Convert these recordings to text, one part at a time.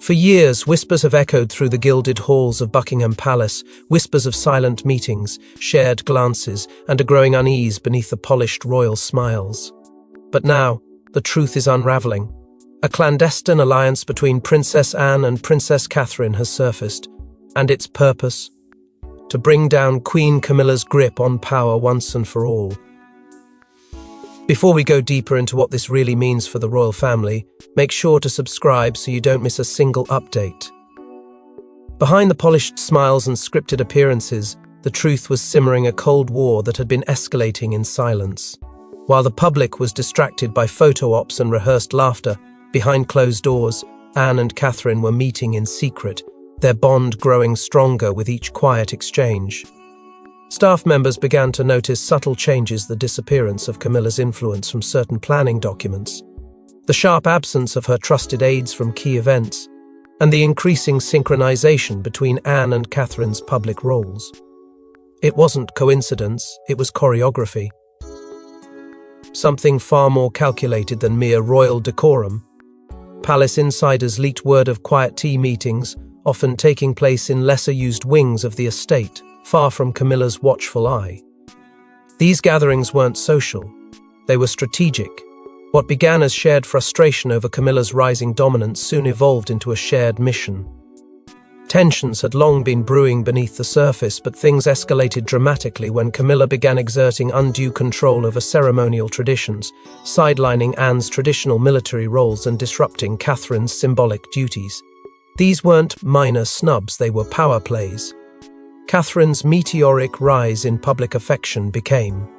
For years, whispers have echoed through the gilded halls of Buckingham Palace, whispers of silent meetings, shared glances, and a growing unease beneath the polished royal smiles. But now, the truth is unraveling. A clandestine alliance between Princess Anne and Princess Catherine has surfaced, and its purpose? To bring down Queen Camilla's grip on power once and for all. Before we go deeper into what this really means for the royal family, make sure to subscribe so you don't miss a single update. Behind the polished smiles and scripted appearances, the truth was simmering a cold war that had been escalating in silence. While the public was distracted by photo ops and rehearsed laughter, behind closed doors, Anne and Catherine were meeting in secret, their bond growing stronger with each quiet exchange. Staff members began to notice subtle changes: the disappearance of Camilla's influence from certain planning documents, the sharp absence of her trusted aides from key events, and the increasing synchronization between Anne and Catherine's public roles. It wasn't coincidence, it was choreography. Something far more calculated than mere royal decorum. Palace insiders leaked word of quiet tea meetings, often taking place in lesser-used wings of the estate, far from Camilla's watchful eye. These gatherings weren't social, they were strategic. What began as shared frustration over Camilla's rising dominance soon evolved into a shared mission. Tensions had long been brewing beneath the surface, but things escalated dramatically when Camilla began exerting undue control over ceremonial traditions, sidelining Anne's traditional military roles and disrupting Catherine's symbolic duties. These weren't minor snubs, they were power plays. Catherine's meteoric rise in public affection became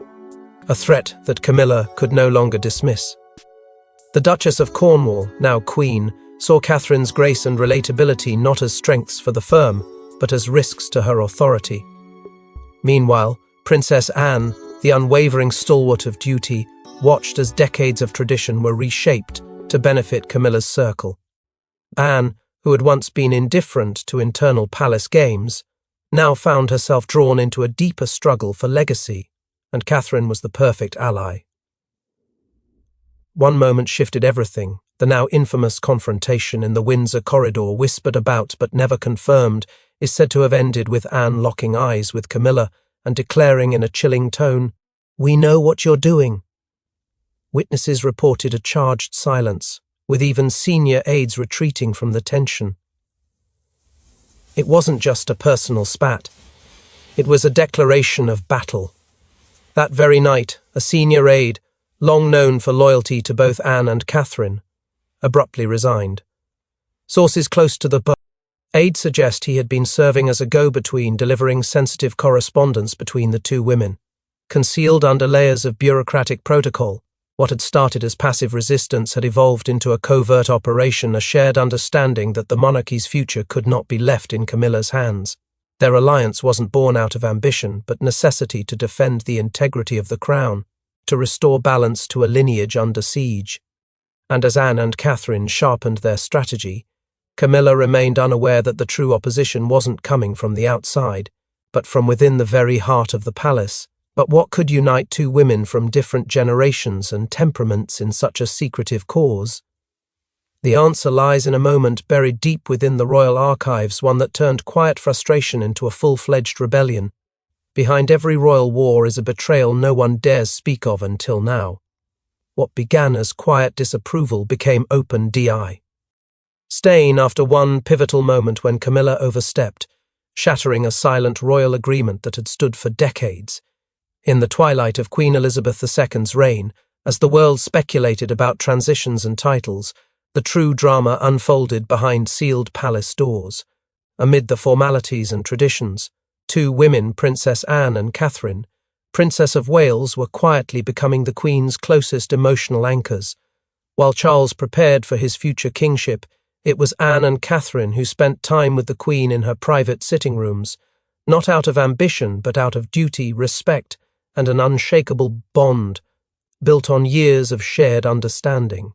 a threat that Camilla could no longer dismiss. The Duchess of Cornwall, now Queen, saw Catherine's grace and relatability not as strengths for the firm, but as risks to her authority. Meanwhile, Princess Anne, the unwavering stalwart of duty, watched as decades of tradition were reshaped to benefit Camilla's circle. Anne, who had once been indifferent to internal palace games, now found herself drawn into a deeper struggle for legacy, and Catherine was the perfect ally. One moment shifted everything. The now infamous confrontation in the Windsor corridor, whispered about but never confirmed, is said to have ended with Anne locking eyes with Camilla and declaring in a chilling tone, "We know what you're doing." Witnesses reported a charged silence, with even senior aides retreating from the tension. It wasn't just a personal spat. It was a declaration of battle. That very night, a senior aide, long known for loyalty to both Anne and Catherine, abruptly resigned. Sources close to the aide suggest he had been serving as a go-between, delivering sensitive correspondence between the two women. Concealed under layers of bureaucratic protocol, what had started as passive resistance had evolved into a covert operation, a shared understanding that the monarchy's future could not be left in Camilla's hands. Their alliance wasn't born out of ambition, but necessity to defend the integrity of the crown, to restore balance to a lineage under siege. And as Anne and Catherine sharpened their strategy, Camilla remained unaware that the true opposition wasn't coming from the outside, but from within the very heart of the palace. But what could unite two women from different generations and temperaments in such a secretive cause? The answer lies in a moment buried deep within the royal archives, one that turned quiet frustration into a full-fledged rebellion. Behind every royal war is a betrayal no one dares speak of until now. What began as quiet disapproval became open disdain after one pivotal moment when Camilla overstepped, shattering a silent royal agreement that had stood for decades. In the twilight of Queen Elizabeth II's reign, as the world speculated about transitions and titles, the true drama unfolded behind sealed palace doors. Amid the formalities and traditions, two women, Princess Anne and Catherine, Princess of Wales, were quietly becoming the Queen's closest emotional anchors. While Charles prepared for his future kingship, it was Anne and Catherine who spent time with the Queen in her private sitting rooms, not out of ambition but out of duty, respect, and an unshakable bond built on years of shared understanding.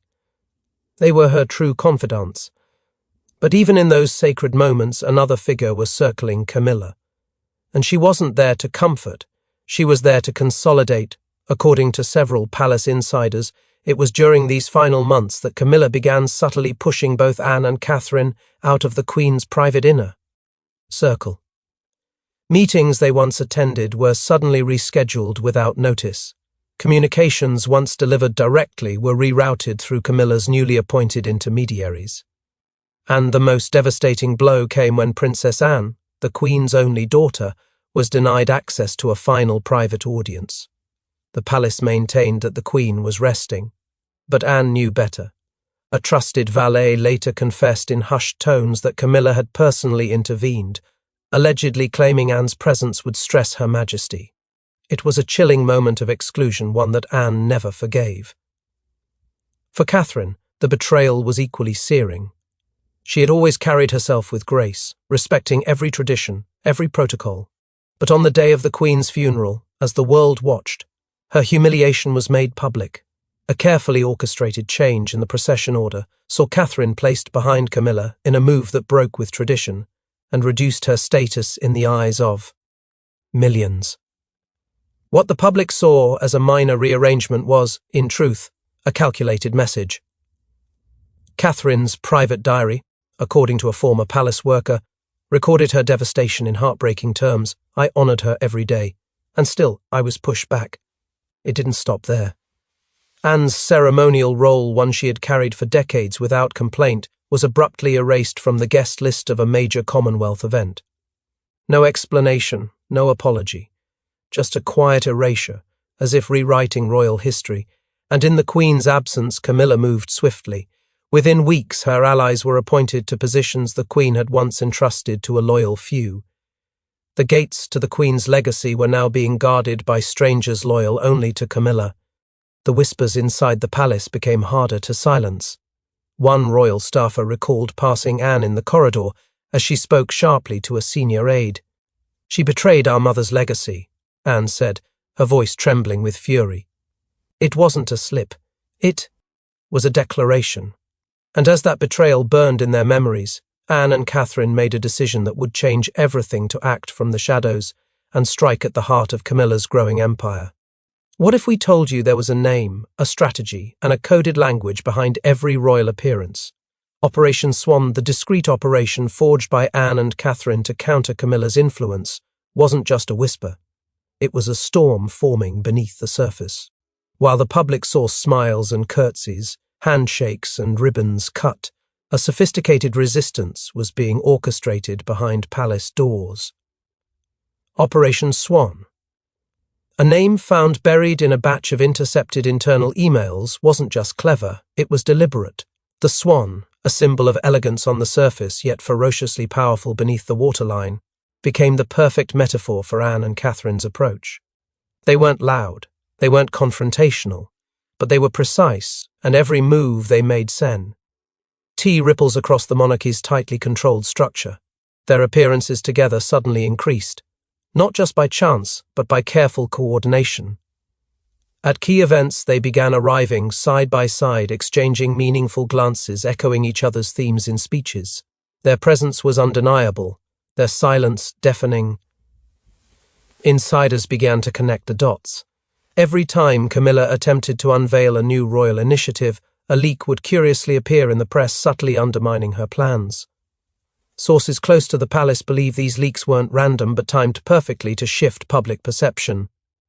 They were her true confidants. But even in those sacred moments, another figure was circling Camilla. And she wasn't there to comfort, she was there to consolidate. According to several palace insiders, It was during these final months that Camilla began subtly pushing both Anne and Catherine out of the Queen's private inner circle. Meetings they once attended were suddenly rescheduled without notice. Communications once delivered directly were rerouted through Camilla's newly appointed intermediaries. And the most devastating blow came when Princess Anne, the Queen's only daughter, was denied access to a final private audience. The palace maintained that the Queen was resting, but Anne knew better. A trusted valet later confessed in hushed tones that Camilla had personally intervened, allegedly claiming Anne's presence would stress Her Majesty. It was a chilling moment of exclusion, one that Anne never forgave. For Catherine, the betrayal was equally searing. She had always carried herself with grace, respecting every tradition, every protocol. But on the day of the Queen's funeral, as the world watched, her humiliation was made public. A carefully orchestrated change in the procession order saw Catherine placed behind Camilla in a move that broke with tradition and reduced her status in the eyes of millions. What the public saw as a minor rearrangement was, in truth, a calculated message. Catherine's private diary, according to a former palace worker, recorded her devastation in heartbreaking terms. "I honored her every day, and still I was pushed back." It didn't stop there. Anne's ceremonial role, one she had carried for decades without complaint, was abruptly erased from the guest list of a major Commonwealth event. No explanation, no apology, just a quiet erasure, as if rewriting royal history, and in the Queen's absence Camilla moved swiftly. Within weeks her allies were appointed to positions the Queen had once entrusted to a loyal few. The gates to the Queen's legacy were now being guarded by strangers loyal only to Camilla. The whispers inside the palace became harder to silence. One royal staffer recalled passing Anne in the corridor as she spoke sharply to a senior aide. "She betrayed our mother's legacy," Anne said, her voice trembling with fury. It wasn't a slip. It was a declaration. And as that betrayal burned in their memories, Anne and Catherine made a decision that would change everything, to act from the shadows and strike at the heart of Camilla's growing empire. What if we told you there was a name, a strategy, and a coded language behind every royal appearance? Operation Swan, the discreet operation forged by Anne and Catherine to counter Camilla's influence, wasn't just a whisper. It was a storm forming beneath the surface. While the public saw smiles and curtsies, handshakes and ribbons cut, a sophisticated resistance was being orchestrated behind palace doors. Operation Swan. A name found buried in a batch of intercepted internal emails wasn't just clever, it was deliberate. The swan, a symbol of elegance on the surface yet ferociously powerful beneath the waterline, became the perfect metaphor for Anne and Catherine's approach. They weren't loud, they weren't confrontational, but they were precise, and every move they made sent ripples across the monarchy's tightly controlled structure. Their appearances together suddenly increased, not just by chance, but by careful coordination. At key events they began arriving side by side, exchanging meaningful glances, echoing each other's themes in speeches. Their presence was undeniable, their silence deafening. Insiders began to connect the dots. Every time Camilla attempted to unveil a new royal initiative, a leak would curiously appear in the press, subtly undermining her plans. Sources close to the palace believe these leaks weren't random but timed perfectly to shift public perception.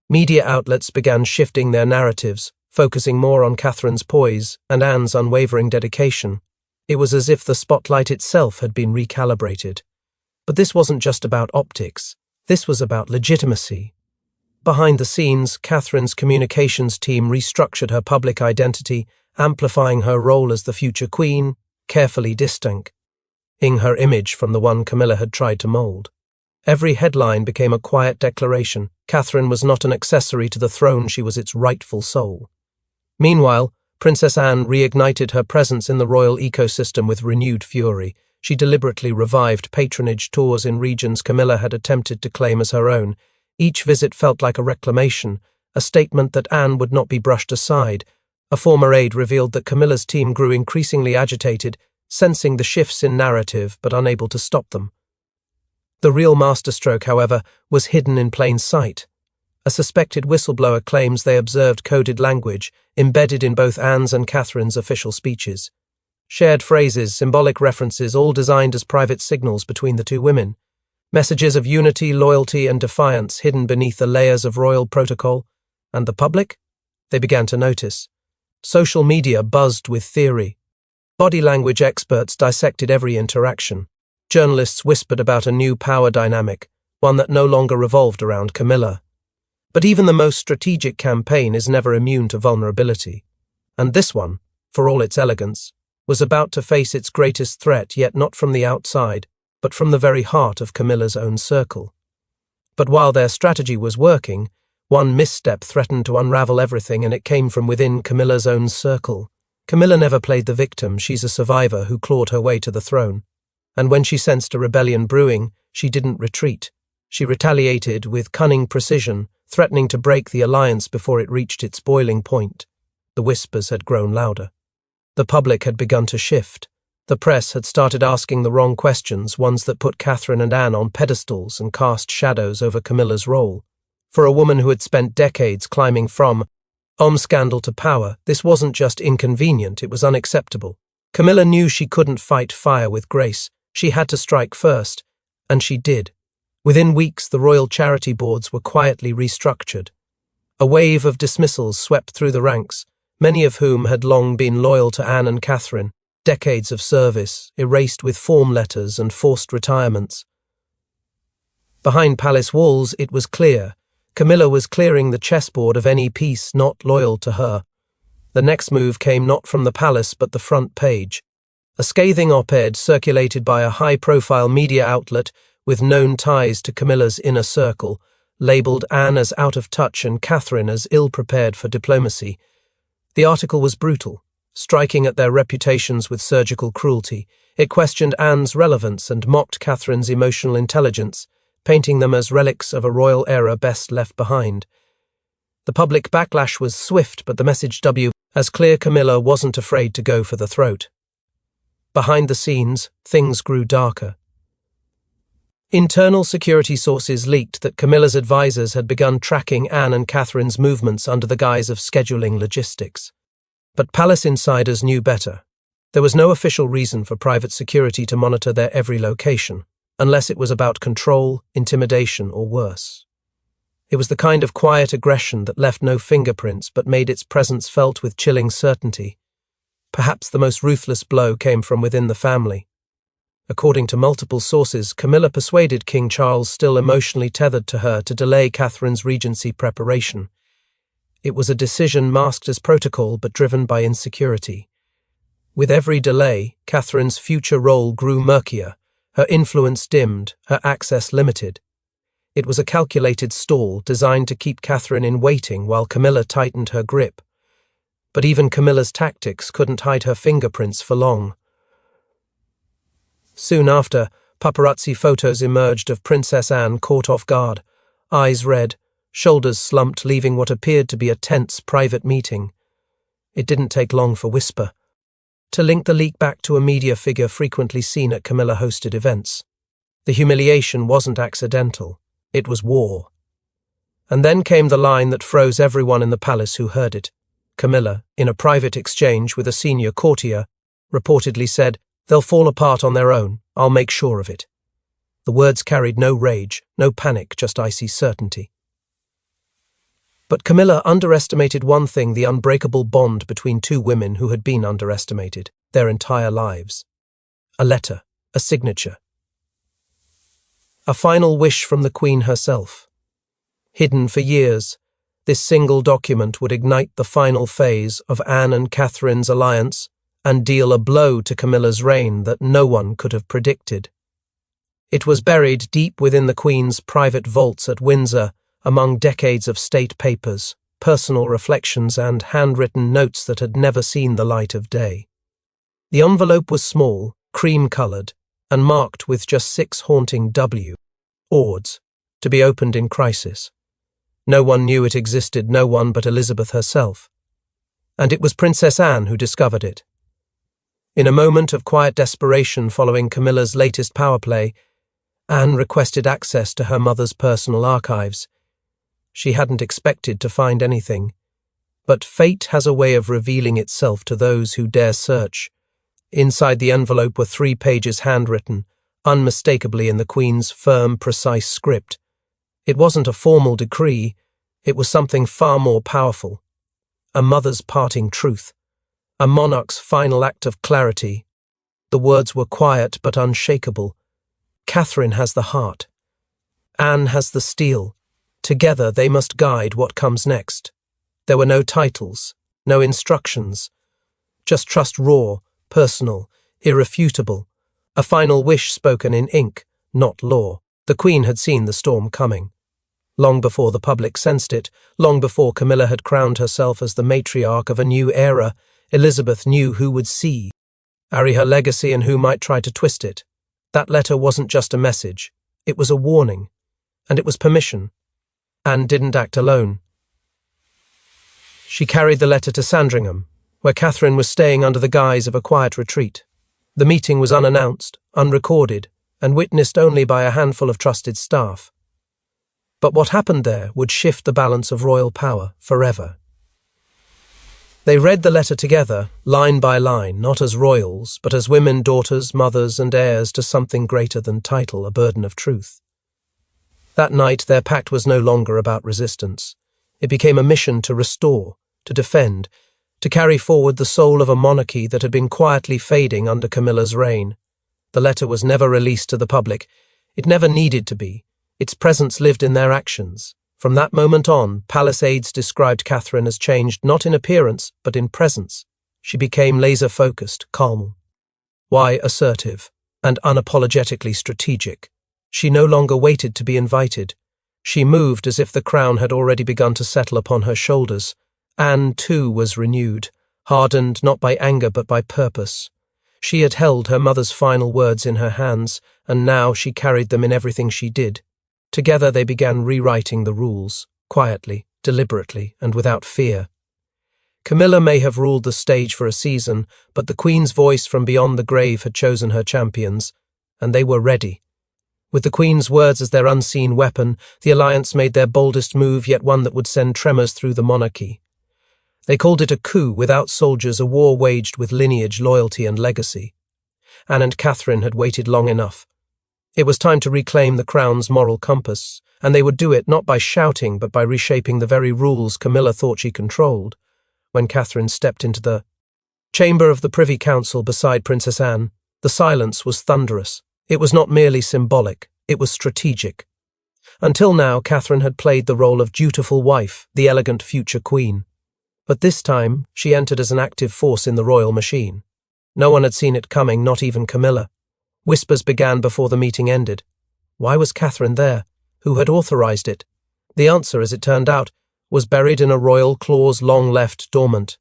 Media outlets began shifting their narratives, focusing more on Catherine's poise and Anne's unwavering dedication. It was as if the spotlight itself had been recalibrated. But this wasn't just about optics. This was about legitimacy. Behind the scenes, Catherine's communications team restructured her public identity, amplifying her role as the future queen, carefully distancing her image from the one Camilla had tried to mold. Every headline became a quiet declaration. Catherine was not an accessory to the throne, she was its rightful soul. Meanwhile, Princess Anne reignited her presence in the royal ecosystem with renewed fury. She deliberately revived patronage tours in regions Camilla had attempted to claim as her own. Each visit felt like a reclamation, a statement that Anne would not be brushed aside. A former aide revealed that Camilla's team grew increasingly agitated, sensing the shifts in narrative but unable to stop them. The real masterstroke, however, was hidden in plain sight. A suspected whistleblower claims they observed coded language embedded in both Anne's and Catherine's official speeches. Shared phrases, symbolic references, all designed as private signals between the two women. Messages of unity, loyalty, and defiance hidden beneath the layers of royal protocol. And the public? They began to notice. Social media buzzed with theory. Body language experts dissected every interaction. Journalists whispered about a new power dynamic, one that no longer revolved around Camilla. But even the most strategic campaign is never immune to vulnerability. And this one, for all its elegance, was about to face its greatest threat, yet not from the outside, but from the very heart of Camilla's own circle. But while their strategy was working, one misstep threatened to unravel everything, and it came from within Camilla's own circle. Camilla never played the victim. She's a survivor who clawed her way to the throne. And when she sensed a rebellion brewing, she didn't retreat. She retaliated with cunning precision, threatening to break the alliance before it reached its boiling point. The whispers had grown louder. The public had begun to shift. The press had started asking the wrong questions, ones that put Catherine and Anne on pedestals and cast shadows over Camilla's role. For a woman who had spent decades climbing from scandal to power, this wasn't just inconvenient, it was unacceptable. Camilla knew she couldn't fight fire with grace. She had to strike first, and she did. Within weeks, the royal charity boards were quietly restructured. A wave of dismissals swept through the ranks, many of whom had long been loyal to Anne and Catherine, decades of service, erased with form letters and forced retirements. Behind palace walls, it was clear. Camilla was clearing the chessboard of any piece not loyal to her. The next move came not from the palace but the front page. A scathing op-ed circulated by a high-profile media outlet with known ties to Camilla's inner circle, labelled Anne as out of touch and Catherine as ill-prepared for diplomacy. The article was brutal, striking at their reputations with surgical cruelty. It questioned Anne's relevance and mocked Catherine's emotional intelligence, painting them as relics of a royal era best left behind. The public backlash was swift, but the message as clear. Camilla wasn't afraid to go for the throat. Behind the scenes, things grew darker. Internal security sources leaked that Camilla's advisors had begun tracking Anne and Catherine's movements under the guise of scheduling logistics. But palace insiders knew better. There was no official reason for private security to monitor their every location, unless it was about control, intimidation, or worse. It was the kind of quiet aggression that left no fingerprints but made its presence felt with chilling certainty. Perhaps the most ruthless blow came from within the family. According to multiple sources, Camilla persuaded King Charles, still emotionally tethered to her, to delay Catherine's regency preparation. It was a decision masked as protocol but driven by insecurity. With every delay, Catherine's future role grew murkier, her influence dimmed, her access limited. It was a calculated stall designed to keep Catherine in waiting while Camilla tightened her grip. But even Camilla's tactics couldn't hide her fingerprints for long. Soon after, paparazzi photos emerged of Princess Anne caught off guard, eyes red, shoulders slumped, leaving what appeared to be a tense private meeting. It didn't take long for Whisper to link the leak back to a media figure frequently seen at Camilla-hosted events. The humiliation wasn't accidental, it was war. And then came the line that froze everyone in the palace who heard it. Camilla, in a private exchange with a senior courtier, reportedly said, "They'll fall apart on their own, I'll make sure of it." The words carried no rage, no panic, just icy certainty. But Camilla underestimated one thing: the unbreakable bond between two women who had been underestimated their entire lives. A letter, a signature. A final wish from the Queen herself. Hidden for years, this single document would ignite the final phase of Anne and Catherine's alliance and deal a blow to Camilla's reign that no one could have predicted. It was buried deep within the Queen's private vaults at Windsor, among decades of state papers, personal reflections, and handwritten notes that had never seen the light of day. The envelope was small, cream-coloured, and marked with just 6 haunting W words, to be opened in crisis. No one knew it existed, no one but Elizabeth herself. And it was Princess Anne who discovered it. In a moment of quiet desperation following Camilla's latest power play, Anne requested access to her mother's personal archives. She hadn't expected to find anything. But fate has a way of revealing itself to those who dare search. Inside the envelope were 3 pages handwritten, unmistakably in the Queen's firm, precise script. It wasn't a formal decree, it was something far more powerful. A mother's parting truth. A monarch's final act of clarity. The words were quiet but unshakable. Catherine has the heart. Anne has the steel. Together they must guide what comes next. There were no titles, no instructions. Just trust raw, personal, irrefutable. A final wish spoken in ink, not law. The Queen had seen the storm coming. Long before the public sensed it, long before Camilla had crowned herself as the matriarch of a new era, Elizabeth knew who would see, carry her legacy and who might try to twist it. That letter wasn't just a message, it was a warning. And it was permission. Anne didn't act alone. She carried the letter to Sandringham, where Catherine was staying under the guise of a quiet retreat. The meeting was unannounced, unrecorded, and witnessed only by a handful of trusted staff. But what happened there would shift the balance of royal power forever. They read the letter together, line by line, not as royals, but as women, daughters, mothers, and heirs to something greater than title, a burden of truth. That night, their pact was no longer about resistance. It became a mission to restore, to defend, to carry forward the soul of a monarchy that had been quietly fading under Camilla's reign. The letter was never released to the public. It never needed to be. Its presence lived in their actions. From that moment on, palace aides described Catherine as changed not in appearance, but in presence. She became laser-focused, calm. Why assertive, and unapologetically strategic. She no longer waited to be invited. She moved as if the crown had already begun to settle upon her shoulders. Anne, too, was renewed, hardened not by anger but by purpose. She had held her mother's final words in her hands, and now she carried them in everything she did. Together they began rewriting the rules, quietly, deliberately, and without fear. Camilla may have ruled the stage for a season, but the Queen's voice from beyond the grave had chosen her champions, and they were ready. With the Queen's words as their unseen weapon, the alliance made their boldest move, yet one that would send tremors through the monarchy. They called it a coup without soldiers, a war waged with lineage, loyalty, and legacy. Anne and Catherine had waited long enough. It was time to reclaim the crown's moral compass, and they would do it not by shouting but by reshaping the very rules Camilla thought she controlled. When Catherine stepped into the chamber of the Privy Council beside Princess Anne, the silence was thunderous. It was not merely symbolic, it was strategic. Until now, Catherine had played the role of dutiful wife, the elegant future queen. But this time, she entered as an active force in the royal machine. No one had seen it coming, not even Camilla. Whispers began before the meeting ended. Why was Catherine there? Who had authorized it? The answer, as it turned out, was buried in a royal clause long left dormant.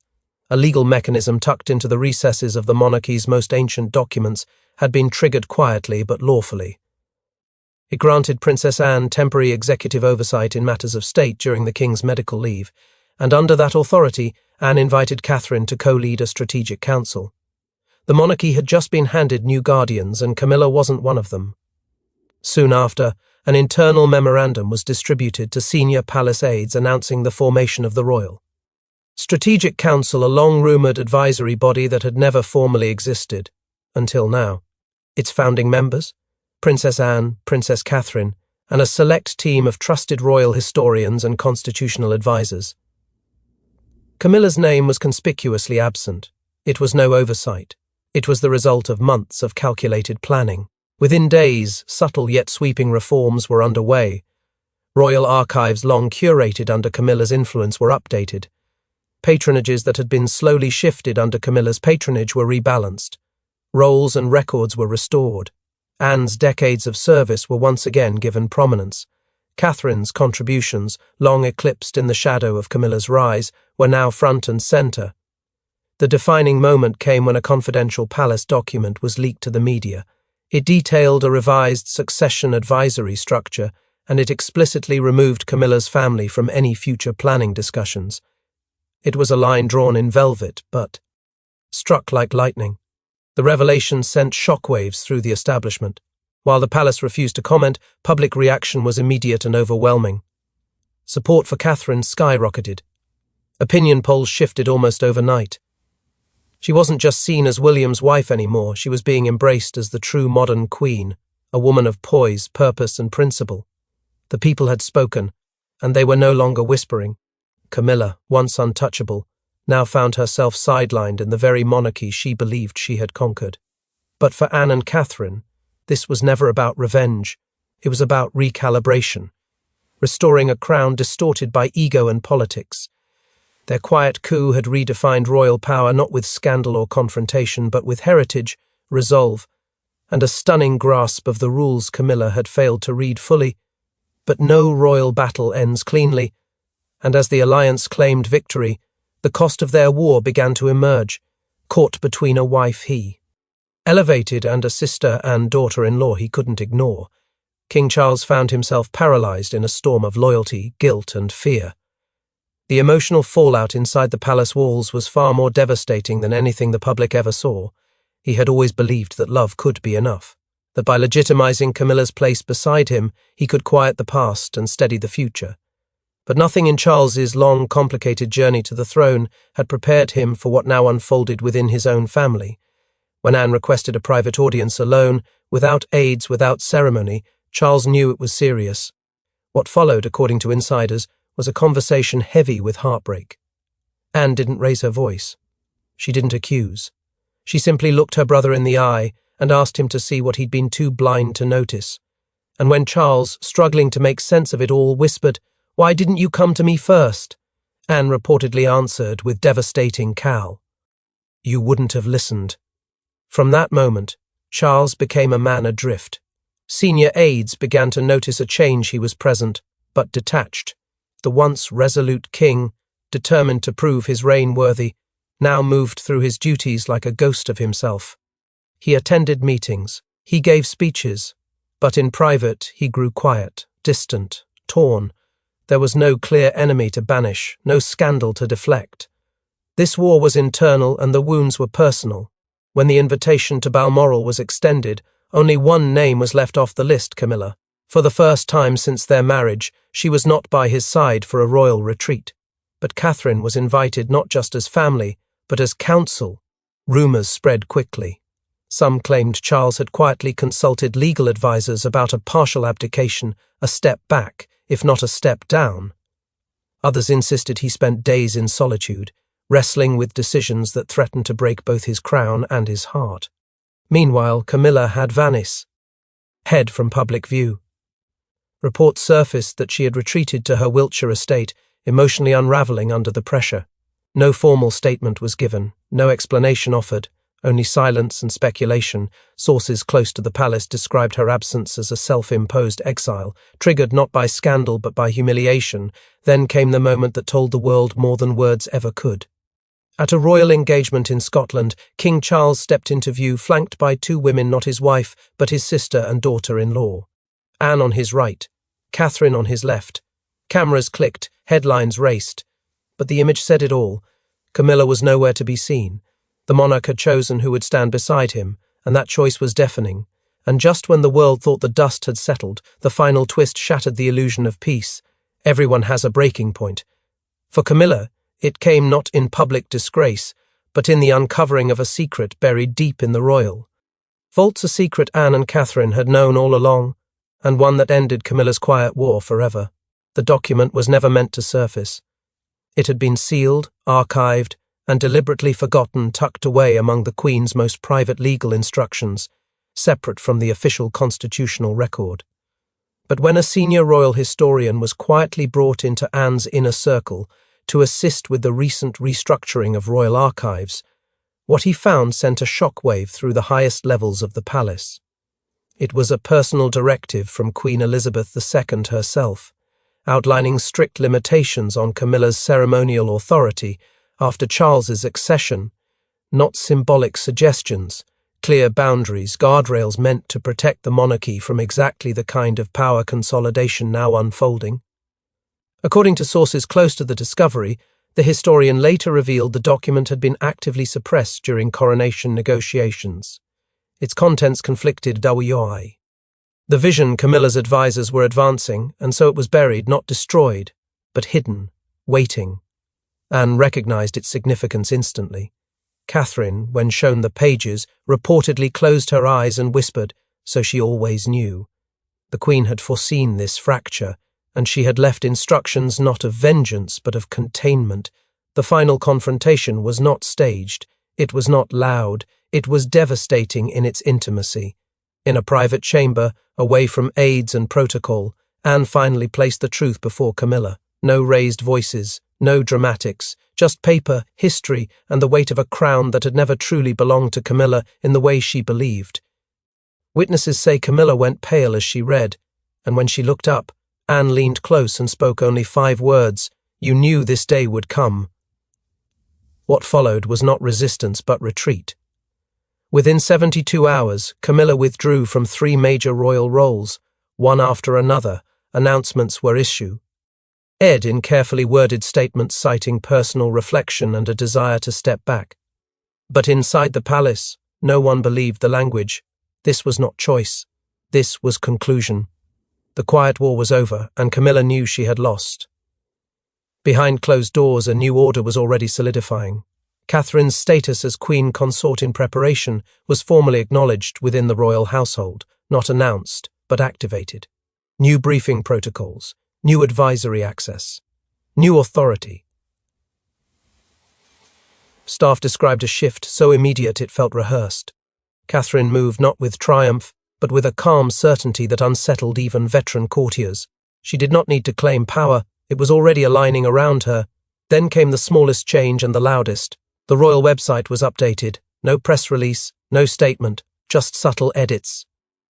A legal mechanism tucked into the recesses of the monarchy's most ancient documents had been triggered quietly but lawfully. It granted Princess Anne temporary executive oversight in matters of state during the king's medical leave, and under that authority, Anne invited Catherine to co-lead a strategic council. The monarchy had just been handed new guardians, and Camilla wasn't one of them. Soon after, an internal memorandum was distributed to senior palace aides announcing the formation of the Royal Strategic Council, a long-rumoured advisory body that had never formally existed, until now. Its founding members, Princess Anne, Princess Catherine, and a select team of trusted royal historians and constitutional advisers. Camilla's name was conspicuously absent. It was no oversight. It was the result of months of calculated planning. Within days, subtle yet sweeping reforms were underway. Royal archives long curated under Camilla's influence were updated. Patronages that had been slowly shifted under Camilla's patronage were rebalanced. Roles and records were restored. Anne's decades of service were once again given prominence. Catherine's contributions, long eclipsed in the shadow of Camilla's rise, were now front and centre. The defining moment came when a confidential palace document was leaked to the media. It detailed a revised succession advisory structure, and it explicitly removed Camilla's family from any future planning discussions. It was a line drawn in velvet, but struck like lightning. The revelation sent shockwaves through the establishment. While the palace refused to comment, public reaction was immediate and overwhelming. Support for Catherine skyrocketed. Opinion polls shifted almost overnight. She wasn't just seen as William's wife anymore, she was being embraced as the true modern queen, a woman of poise, purpose, and principle. The people had spoken, and they were no longer whispering. Camilla, once untouchable, now found herself sidelined in the very monarchy she believed she had conquered. But for Anne and Catherine, this was never about revenge. It was about recalibration, restoring a crown distorted by ego and politics. Their quiet coup had redefined royal power not with scandal or confrontation, but with heritage, resolve, and a stunning grasp of the rules Camilla had failed to read fully. But no royal battle ends cleanly, and as the alliance claimed victory, the cost of their war began to emerge, caught between a wife he elevated and a sister and daughter-in-law he couldn't ignore. King Charles found himself paralyzed in a storm of loyalty, guilt, and fear. The emotional fallout inside the palace walls was far more devastating than anything the public ever saw. He had always believed that love could be enough, that by legitimizing Camilla's place beside him, he could quiet the past and steady the future. But nothing in Charles's long, complicated journey to the throne had prepared him for what now unfolded within his own family. When Anne requested a private audience alone, without aids, without ceremony, Charles knew it was serious. What followed, according to insiders, was a conversation heavy with heartbreak. Anne didn't raise her voice. She didn't accuse. She simply looked her brother in the eye and asked him to see what he'd been too blind to notice. And when Charles, struggling to make sense of it all, whispered, "Why didn't you come to me first?" Anne reportedly answered with devastating cal, "You wouldn't have listened." From that moment, Charles became a man adrift. Senior aides began to notice a change. He was present, but detached. The once resolute king, determined to prove his reign worthy, now moved through his duties like a ghost of himself. He attended meetings, he gave speeches, but in private he grew quiet, distant, torn. There was no clear enemy to banish, no scandal to deflect. This war was internal and the wounds were personal. When the invitation to Balmoral was extended, only one name was left off the list: Camilla. For the first time since their marriage, she was not by his side for a royal retreat. But Catherine was invited not just as family, but as counsel. Rumours spread quickly. Some claimed Charles had quietly consulted legal advisers about a partial abdication, a step back, if not a step down. Others insisted he spent days in solitude, wrestling with decisions that threatened to break both his crown and his heart. Meanwhile, Camilla had vanished, hid from public view. Reports surfaced that she had retreated to her Wiltshire estate, emotionally unraveling under the pressure. No formal statement was given, no explanation offered, only silence and speculation. Sources close to the palace described her absence as a self-imposed exile, triggered not by scandal but by humiliation. Then came the moment that told the world more than words ever could. At a royal engagement in Scotland, King Charles stepped into view, flanked by two women, not his wife, but his sister and daughter-in-law. Anne on his right, Catherine on his left. Cameras clicked, headlines raced. But the image said it all. Camilla was nowhere to be seen. The monarch had chosen who would stand beside him, and that choice was deafening. And just when the world thought the dust had settled, the final twist shattered the illusion of peace. Everyone has a breaking point. For Camilla, it came not in public disgrace, but in the uncovering of a secret buried deep in the royal vaults, a secret Anne and Catherine had known all along, and one that ended Camilla's quiet war forever. The document was never meant to surface. It had been sealed, archived, and deliberately forgotten, tucked away among the Queen's most private legal instructions, separate from the official constitutional record. But when a senior royal historian was quietly brought into Anne's inner circle to assist with the recent restructuring of royal archives, what he found sent a shockwave through the highest levels of the palace. It was a personal directive from Queen Elizabeth II herself, outlining strict limitations on Camilla's ceremonial authority after Charles's accession, not symbolic suggestions, clear boundaries, guardrails meant to protect the monarchy from exactly the kind of power consolidation now unfolding. According to sources close to the discovery, the historian later revealed the document had been actively suppressed during coronation negotiations. Its contents conflicted with the vision Camilla's advisers were advancing, and so it was buried, not destroyed. but hidden, waiting. Anne recognized its significance instantly. Catherine, when shown the pages, reportedly closed her eyes and whispered, "So she always knew." The Queen had foreseen this fracture, and she had left instructions not of vengeance but of containment. The final confrontation was not staged, it was not loud, it was devastating in its intimacy. In a private chamber, away from aides and protocol, Anne finally placed the truth before Camilla. No raised voices, no dramatics, just paper, history, and the weight of a crown that had never truly belonged to Camilla in the way she believed. Witnesses say Camilla went pale as she read, and when she looked up, Anne leaned close and spoke only 5 words, "You knew this day would come." What followed was not resistance but retreat. Within 72 hours, Camilla withdrew from 3 major royal roles. One after another, announcements were issued. In carefully worded statements citing personal reflection and a desire to step back. But inside the palace, no one believed the language. This was not choice. This was conclusion. The quiet war was over, and Camilla knew she had lost. Behind closed doors, a new order was already solidifying. Catherine's status as queen consort in preparation was formally acknowledged within the royal household, not announced, but activated. New briefing protocols, new advisory access, new authority. Staff described a shift so immediate it felt rehearsed. Catherine moved not with triumph, but with a calm certainty that unsettled even veteran courtiers. She did not need to claim power, it was already aligning around her. Then came the smallest change and the loudest. The royal website was updated. No press release, no statement, just subtle edits.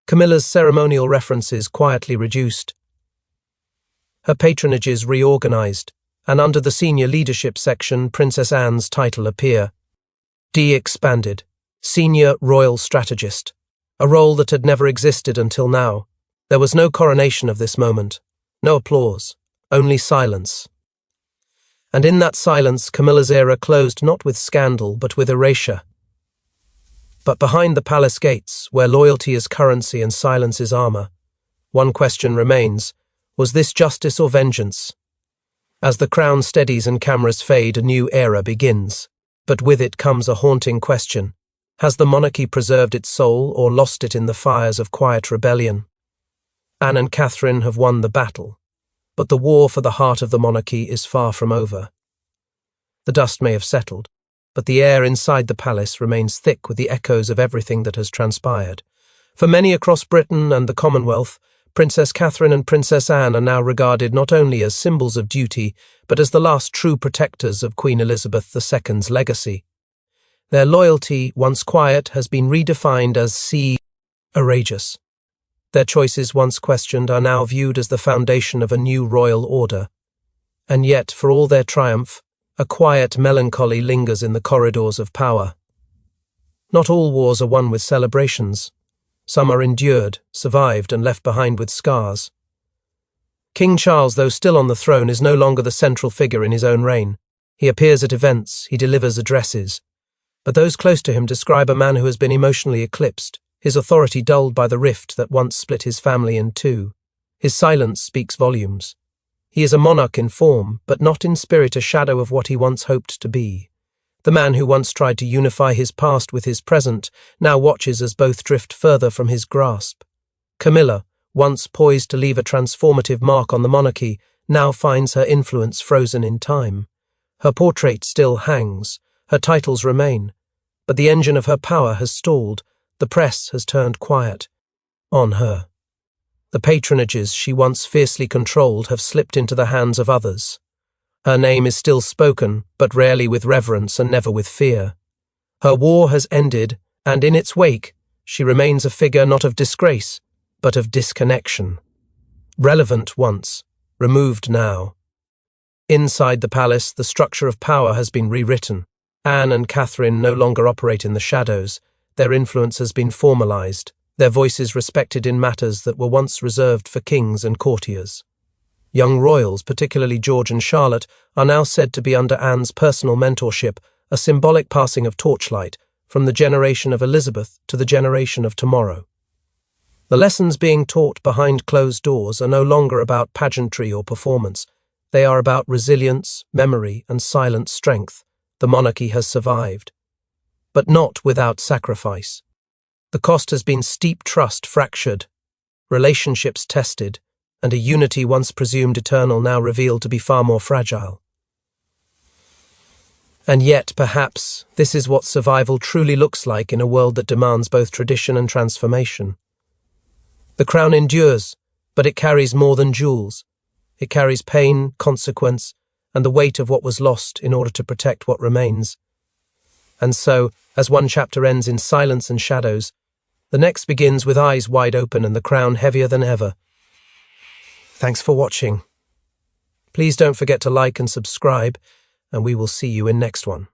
Camilla's ceremonial references quietly reduced. Her patronages reorganized, and under the senior leadership section, Princess Anne's title appeared. Expanded. Senior Royal Strategist. A role that had never existed until now. There was no coronation of this moment. No applause. Only silence. And in that silence, Camilla's era closed not with scandal, but with erasure. But behind the palace gates, where loyalty is currency and silence is armor, one question remains. Was this justice or vengeance? As the crown steadies and cameras fade, a new era begins. But with it comes a haunting question. Has the monarchy preserved its soul or lost it in the fires of quiet rebellion? Anne and Catherine have won the battle, but the war for the heart of the monarchy is far from over. The dust may have settled, but the air inside the palace remains thick with the echoes of everything that has transpired. For many across Britain and the Commonwealth, Princess Catherine and Princess Anne are now regarded not only as symbols of duty, but as the last true protectors of Queen Elizabeth II's legacy. Their loyalty, once quiet, has been redefined as courageous. Their choices, once questioned, are now viewed as the foundation of a new royal order. And yet, for all their triumph, a quiet melancholy lingers in the corridors of power. Not all wars are won with celebrations. Some are endured, survived, and left behind with scars. King Charles, though still on the throne, is no longer the central figure in his own reign. He appears at events, he delivers addresses. But those close to him describe a man who has been emotionally eclipsed, his authority dulled by the rift that once split his family in two. His silence speaks volumes. He is a monarch in form, but not in spirit, a shadow of what he once hoped to be. The man who once tried to unify his past with his present now watches as both drift further from his grasp. Camilla, once poised to leave a transformative mark on the monarchy, now finds her influence frozen in time. Her portrait still hangs, her titles remain, but the engine of her power has stalled, the press has turned quiet on her. The patronages she once fiercely controlled have slipped into the hands of others. Her name is still spoken, but rarely with reverence and never with fear. Her war has ended, and in its wake, she remains a figure not of disgrace, but of disconnection. Relevant once, removed now. Inside the palace, the structure of power has been rewritten. Anne and Catherine no longer operate in the shadows. Their influence has been formalized, their voices respected in matters that were once reserved for kings and courtiers. Young royals, particularly George and Charlotte, are now said to be under Anne's personal mentorship, a symbolic passing of torchlight from the generation of Elizabeth to the generation of tomorrow. The lessons being taught behind closed doors are no longer about pageantry or performance. They are about resilience, memory, and silent strength. The monarchy has survived, but not without sacrifice. The cost has been steep trust fractured, relationships tested, and a unity once presumed eternal now revealed to be far more fragile. And yet, perhaps, this is what survival truly looks like in a world that demands both tradition and transformation. The crown endures, but it carries more than jewels. It carries pain, consequence, and the weight of what was lost in order to protect what remains. And so, as one chapter ends in silence and shadows, the next begins with eyes wide open and the crown heavier than ever. Thanks for watching. Please don't forget to like and subscribe, and we will see you in next one.